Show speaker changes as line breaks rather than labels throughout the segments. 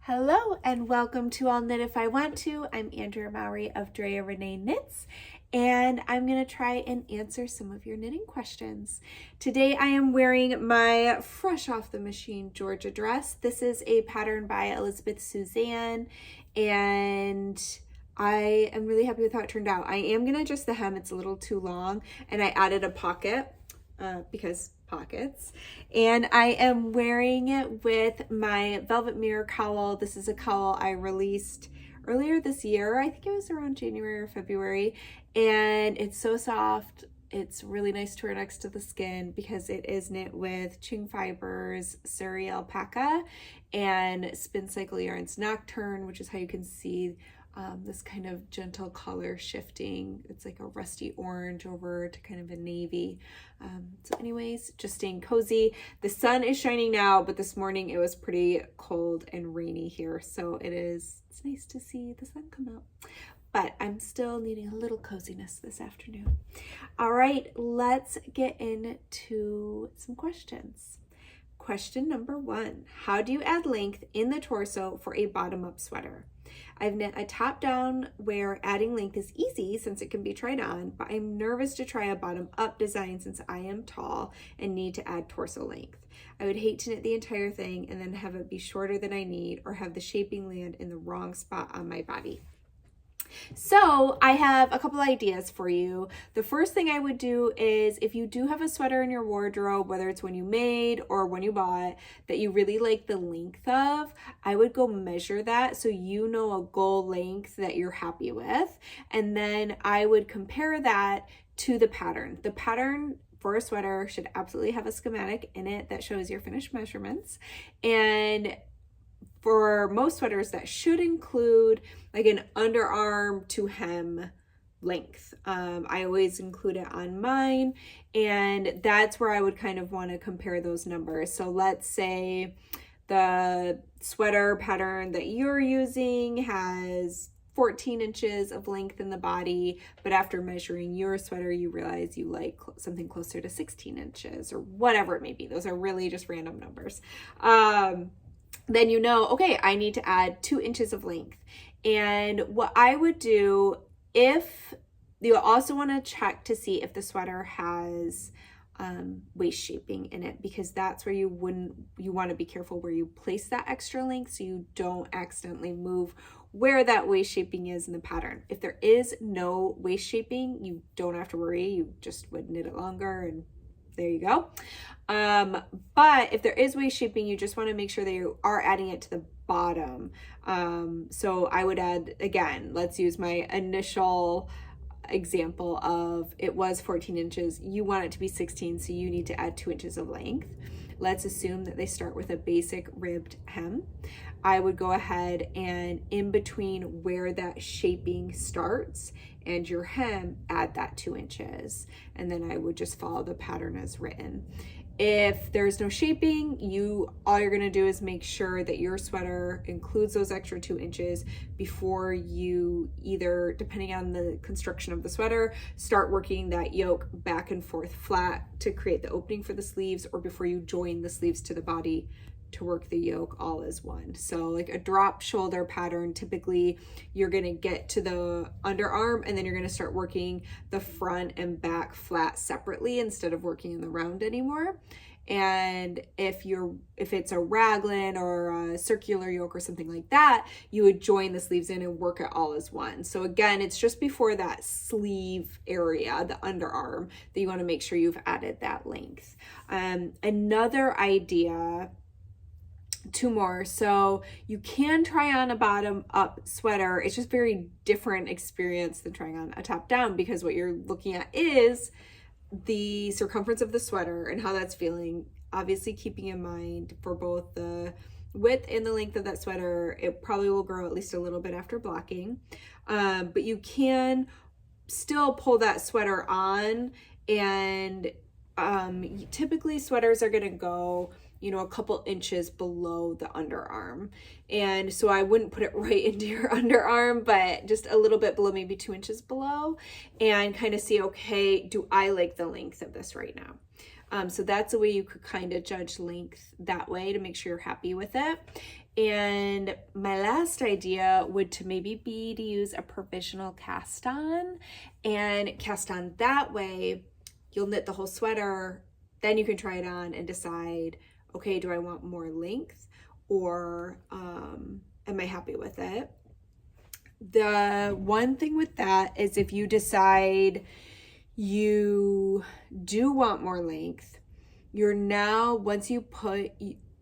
Hello and welcome to I'll Knit If I Want To. I'm Andrea Mowry of Drea Renee Knits, and I'm going to try and answer some of your knitting questions. Today I am wearing my fresh off the machine Georgia dress. This is a pattern by Elizabeth Suzanne, and I am really happy with how it turned out. I am going to adjust the hem. It's a little too long, and I added a pocket because pockets, and I am wearing it with my velvet mirror cowl. This is a cowl I released earlier this year. I think it was around January or February, and it's so soft. It's really nice to wear next to the skin because it is knit with Ching Fibers, Surrey Alpaca, and Spin Cycle Yarns Nocturne, which is how you can see this kind of gentle color shifting. It's like a rusty orange over to kind of a navy. So anyways, just staying cozy. The sun is shining now, but this morning it was pretty cold and rainy here. So it's nice to see the sun come out. But I'm still needing a little coziness this afternoon. All right, let's get into some questions. Question number 1, how do you add length in the torso for a bottom-up sweater? I've knit a top-down where adding length is easy since it can be tried on, but I'm nervous to try a bottom-up design since I am tall and need to add torso length. I would hate to knit the entire thing and then have it be shorter than I need or have the shaping land in the wrong spot on my body. So I have a couple ideas for you. The first thing I would do is if you do have a sweater in your wardrobe, whether it's one you made or one you bought that you really like the length of, I would go measure that so you know a goal length that you're happy with. And then I would compare that to the pattern. The pattern for a sweater should absolutely have a schematic in it that shows your finished measurements. And for most sweaters, that should include like an underarm to hem length. I always include it on mine, and that's where I would kind of want to compare those numbers. So let's say the sweater pattern that you're using has 14 inches of length in the body, but after measuring your sweater, you realize you like something closer to 16 inches or whatever it may be. Those are really just random numbers. Then you know, okay, I need to add 2 inches of length. And what I would do, if you also want to check to see if the sweater has waist shaping in it, because that's where you want to be careful where you place that extra length so you don't accidentally move where that waist shaping is in the pattern. If there is no waist shaping, you don't have to worry. You just would knit it longer and there you go. But if there is waist shaping, you just want to make sure that you are adding it to the bottom. So I would add, again, let's use my initial example of it was 14 inches. You want it to be 16, so you need to add 2 inches of length. Let's assume that they start with a basic ribbed hem. I would go ahead and in between where that shaping starts and your hem, add that 2 inches. And then I would just follow the pattern as written. If there's no shaping, all you're gonna do is make sure that your sweater includes those extra 2 inches before you either, depending on the construction of the sweater, start working that yoke back and forth flat to create the opening for the sleeves, or before you join the sleeves to the body to work the yoke all as one. So like a drop shoulder pattern, typically you're gonna get to the underarm and then you're gonna start working the front and back flat separately instead of working in the round anymore. And if it's a raglan or a circular yoke or something like that, you would join the sleeves in and work it all as one. So again, it's just before that sleeve area, the underarm, that you want to make sure you've added that length. Another idea, 2 more. So you can try on a bottom up sweater. It's just very different experience than trying on a top down, because what you're looking at is the circumference of the sweater and how that's feeling. Obviously keeping in mind for both the width and the length of that sweater, it probably will grow at least a little bit after blocking. But you can still pull that sweater on, and typically sweaters are going to go a couple inches below the underarm. And so I wouldn't put it right into your underarm, but just a little bit below, maybe 2 inches below, and kind of see, okay, do I like the length of this right now? So that's a way you could kind of judge length that way to make sure you're happy with it. And my last idea would to maybe be to use a provisional cast on, and cast on that way. You'll knit the whole sweater, then you can try it on and decide, okay, do I want more length, or am I happy with it? The one thing with that is if you decide you do want more length, you're now, once you put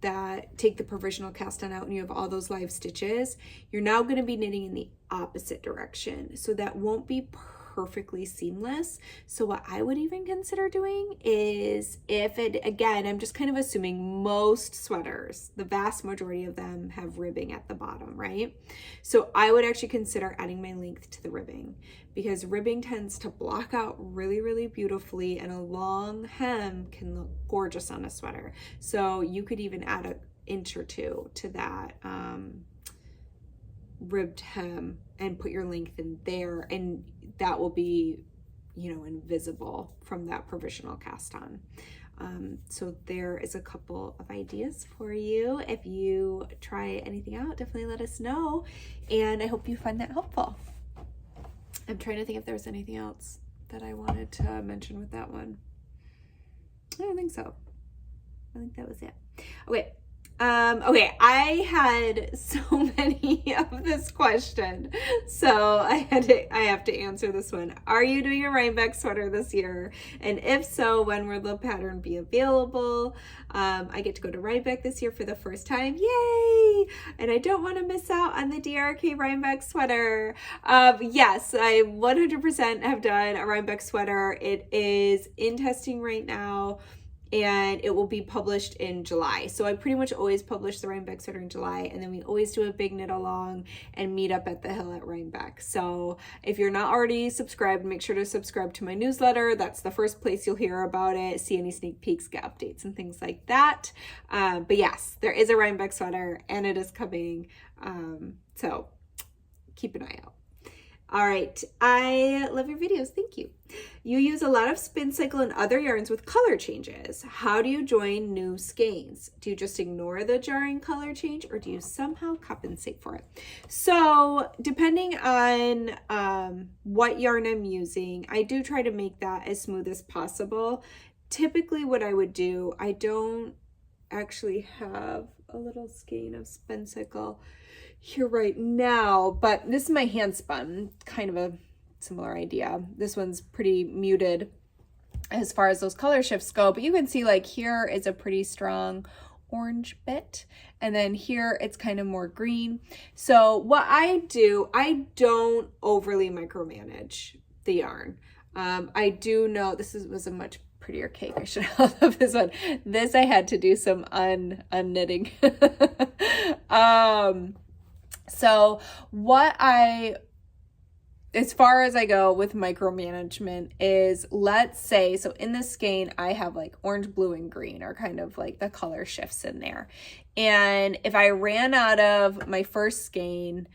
that, take the provisional cast on out and you have all those live stitches, you're now going to be knitting in the opposite direction. So that won't be perfectly seamless. So what I would even consider doing is, if it, again, I'm just kind of assuming most sweaters, the vast majority of them have ribbing at the bottom, right? So I would actually consider adding my length to the ribbing, because ribbing tends to block out really, really beautifully, and a long hem can look gorgeous on a sweater. So you could even add an inch or two to that ribbed hem and put your length in there, and that will be, you know, invisible from that provisional cast on. So there is a couple of ideas for you. If you try anything out, definitely let us know, and I hope you find that helpful. I'm trying to think if there's anything else that I wanted to mention with that one. I don't think so. I think that was it. Okay. Okay, I had so many of this question, so I have to answer this one. Are you doing a Rhinebeck sweater this year? And if so, when will the pattern be available? I get to go to Rhinebeck this year for the first time. Yay! And I don't want to miss out on the DRK Rhinebeck sweater. Yes, I 100% have done a Rhinebeck sweater. It is in testing right now, and it will be published in July. So I pretty much always publish the Rhinebeck sweater in July, and then we always do a big knit along and meet up at the hill at Rhinebeck. So if you're not already subscribed, make sure to subscribe to my newsletter. That's the first place you'll hear about it, see any sneak peeks, get updates and things like that. But yes, there is a Rhinebeck sweater and it is coming. So keep an eye out. All right, I love your videos. Thank you. You use a lot of spin cycle and other yarns with color changes. How do you join new skeins? Do you just ignore the jarring color change, or do you somehow compensate for it? So depending on what yarn I'm using, I do try to make that as smooth as possible. Typically what I would do, I don't actually have a little skein of spin cycle here right now, but this is my hand spun, kind of a similar idea. This one's pretty muted as far as those color shifts go, but you can see like here is a pretty strong orange bit, and then here it's kind of more green. So what I do, I don't overly micromanage the yarn. I do know this was a much prettier cake. I should have loved this one. This I had to do some unknitting. So what as far as I go with micromanagement is, let's say, so in this skein, I have like orange, blue, and green are kind of like the color shifts in there. And if I ran out of my first skein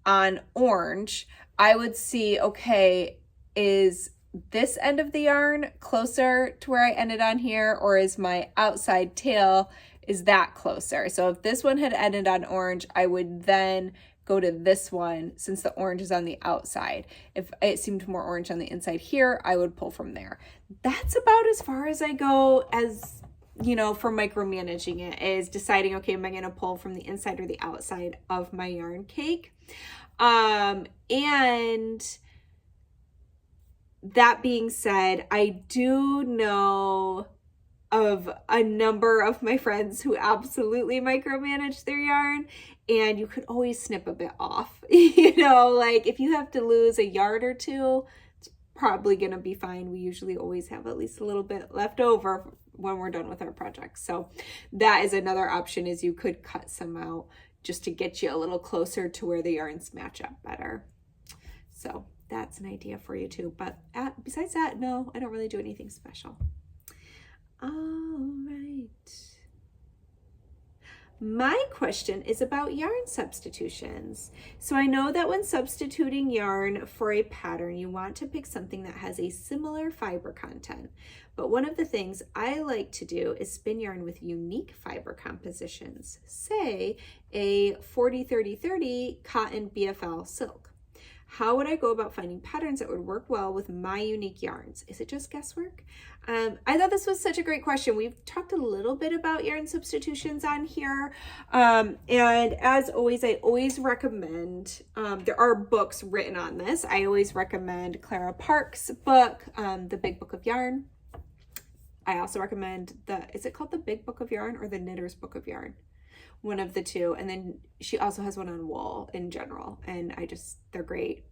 on orange, I would see, okay, is this end of the yarn closer to where I ended on here, or is my outside tail, is that closer? So if this one had ended on orange, I would then go to this one, since the orange is on the outside. If it seemed more orange on the inside here, I would pull from there. That's about as far as I go, as you know, for micromanaging it, is deciding, okay, am I going to pull from the inside or the outside of my yarn cake? And that being said, I do know of a number of my friends who absolutely micromanage their yarn, and you could always snip a bit off. You know, like if you have to lose a yard or two, it's probably gonna be fine. We usually always have at least a little bit left over when we're done with our project. So that is another option, is you could cut some out just to get you a little closer to where the yarns match up better. So that's an idea for you too. But besides that, no, I don't really do anything special. All right. My question is about yarn substitutions. So I know that when substituting yarn for a pattern, you want to pick something that has a similar fiber content. But one of the things I like to do is spin yarn with unique fiber compositions, say a 40-30-30 cotton BFL silk. How would I go about finding patterns that would work well with my unique yarns? Is it just guesswork? I thought this was such a great question. We've talked a little bit about yarn substitutions on here. And as always, I always recommend, there are books written on this. I always recommend Clara Park's book, The Big Book of Yarn. I also recommend is it called The Big Book of Yarn or The Knitter's Book of Yarn? One of the two. And then she also has one on wool in general. And they're great.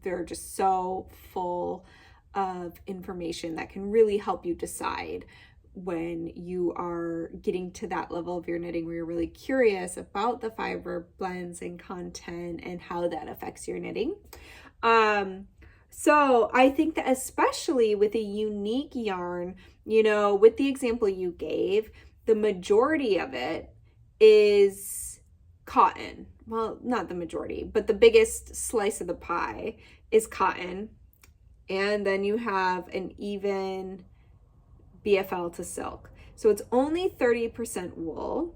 They're just so full of information that can really help you decide when you are getting to that level of your knitting where you're really curious about the fiber blends and content and how that affects your knitting. So I think that especially with a unique yarn, with the example you gave, the majority of it is cotton. Well, not the majority, but the biggest slice of the pie is cotton. And then you have an even BFL to silk. So it's only 30% wool.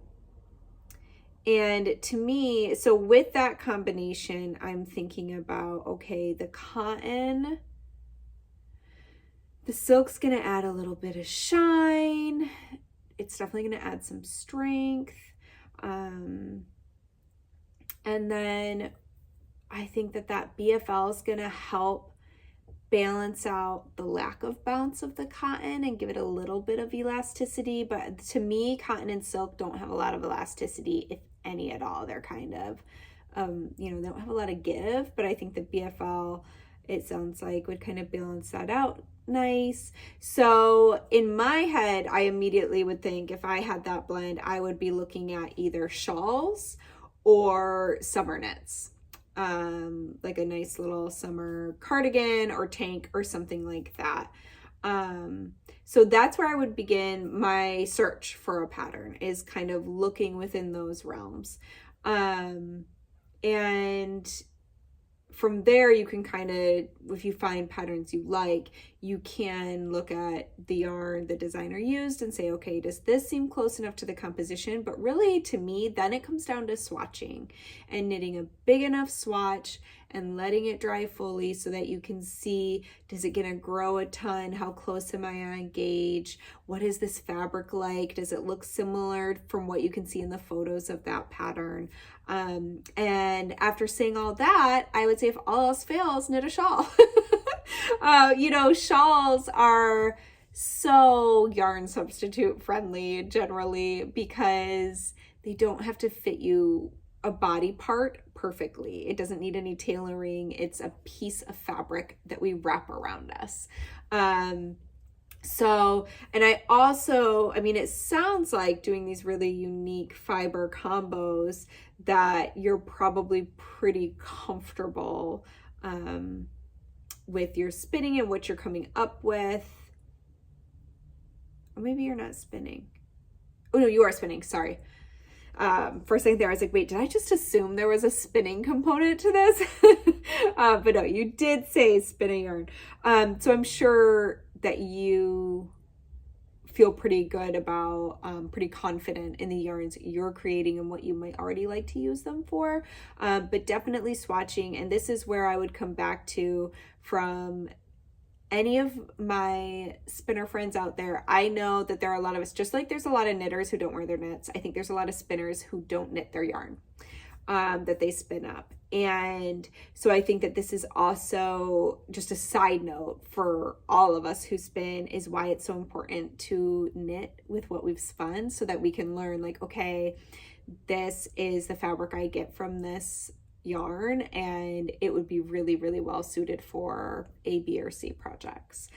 And to me, so with that combination, I'm thinking about, okay, the cotton, the silk's going to add a little bit of shine. It's definitely going to add some strength. And then I think that BFL is going to help balance out the lack of bounce of the cotton and give it a little bit of elasticity. But to me, cotton and silk don't have a lot of elasticity, if any at all. They're kind of, they don't have a lot of give, but I think the BFL, it sounds like, would kind of balance that out nice. So in my head, I immediately would think if I had that blend, I would be looking at either shawls or summer knits, like a nice little summer cardigan or tank or something like that. So that's where I would begin my search for a pattern, is kind of looking within those realms. And from there, you can kind of, if you find patterns you like, you can look at the yarn the designer used and say, okay, does this seem close enough to the composition? But really, to me, then it comes down to swatching and knitting a big enough swatch and letting it dry fully so that you can see, does it gonna grow a ton? How close am I on gauge? What is this fabric like? Does it look similar from what you can see in the photos of that pattern? And after saying all that, I would say if all else fails, knit a shawl. Shawls are so yarn substitute friendly generally because they don't have to fit you a body part perfectly. It doesn't need any tailoring. It's a piece of fabric that we wrap around us. And I also, it sounds like doing these really unique fiber combos that you're probably pretty comfortable with your spinning and what you're coming up with. Or maybe you're not spinning. Oh no, you are spinning, sorry. For a second there, I was like, wait, did I just assume there was a spinning component to this? But no, you did say spinning yarn. So I'm sure that you feel pretty good about, pretty confident in the yarns you're creating and what you might already like to use them for. But definitely swatching. And this is where I would come back to from any of my spinner friends out there. I know that there are a lot of us, just like there's a lot of knitters who don't wear their knits. I think there's a lot of spinners who don't knit their yarn, that they spin up. And so I think that this is also just a side note for all of us who spin, is why it's so important to knit with what we've spun so that we can learn, like, okay, this is the fabric I get from this yarn and it would be really, really well suited for A, B, or C projects.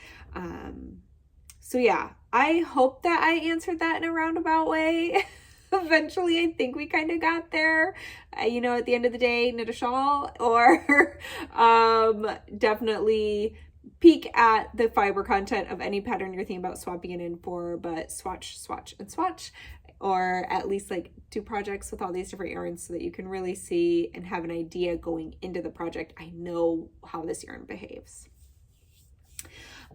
So yeah, I hope that I answered that in a roundabout way. Eventually, I think we kind of got there. At the end of the day, knit a shawl, or definitely peek at the fiber content of any pattern you're thinking about swapping it in for, but swatch, swatch, and swatch. or at least like do projects with all these different yarns so that you can really see and have an idea going into the project. I know how this yarn behaves.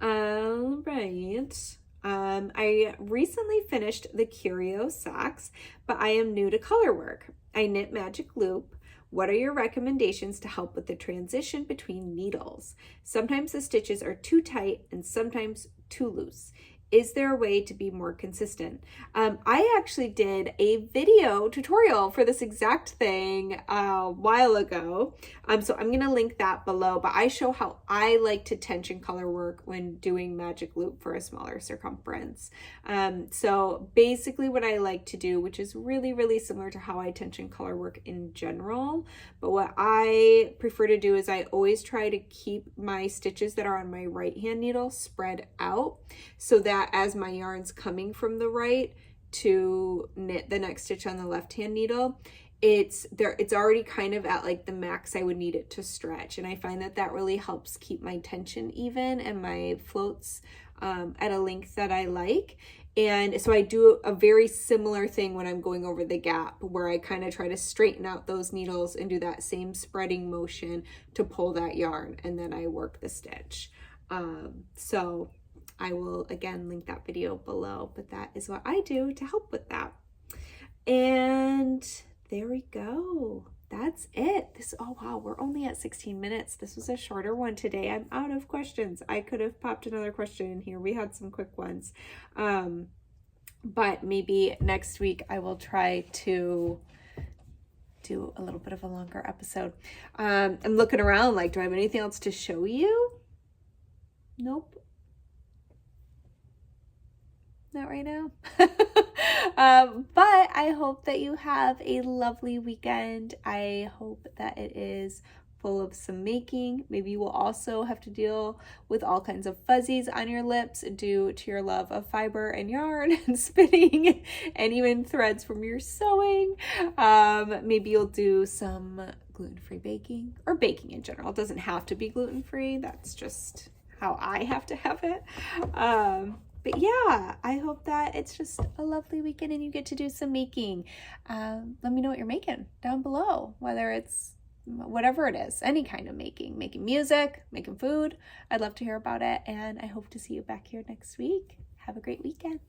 All right. I recently finished the Curio socks, but I am new to color work. I knit magic loop. What are your recommendations to help with the transition between needles? Sometimes the stitches are too tight and sometimes too loose. Is there a way to be more consistent? I actually did a video tutorial for this exact thing a while ago. So I'm going to link that below, but I show how I like to tension color work when doing magic loop for a smaller circumference. So basically what I like to do, which is really, really similar to how I tension color work in general, but what I prefer to do is I always try to keep my stitches that are on my right hand needle spread out so that as my yarn's coming from the right to knit the next stitch on the left hand needle, it's already kind of at like the max I would need it to stretch. And I find that that really helps keep my tension even and my floats at a length that I like. And so I do a very similar thing when I'm going over the gap, where I kind of try to straighten out those needles and do that same spreading motion to pull that yarn, and then I work the stitch. So I will again link that video below, but that is what I do to help with that. And there we go. That's it. Oh wow, we're only at 16 minutes. This was a shorter one today. I'm out of questions. I could have popped another question in here. We had some quick ones. But maybe next week I will try to do a little bit of a longer episode. I'm looking around like, do I have anything else to show you? Nope. Not right now. But I hope that you have a lovely weekend. I hope that it is full of some making. Maybe you will also have to deal with all kinds of fuzzies on your lips due to your love of fiber and yarn and spinning and even threads from your sewing. Maybe you'll do some gluten-free baking or baking in general. It doesn't have to be gluten-free. That's just how I have to have it. But yeah, I hope that it's just a lovely weekend and you get to do some making. Let me know what you're making down below, whether it's whatever it is, any kind of making music, making food. I'd love to hear about it, and I hope to see you back here next week. Have a great weekend.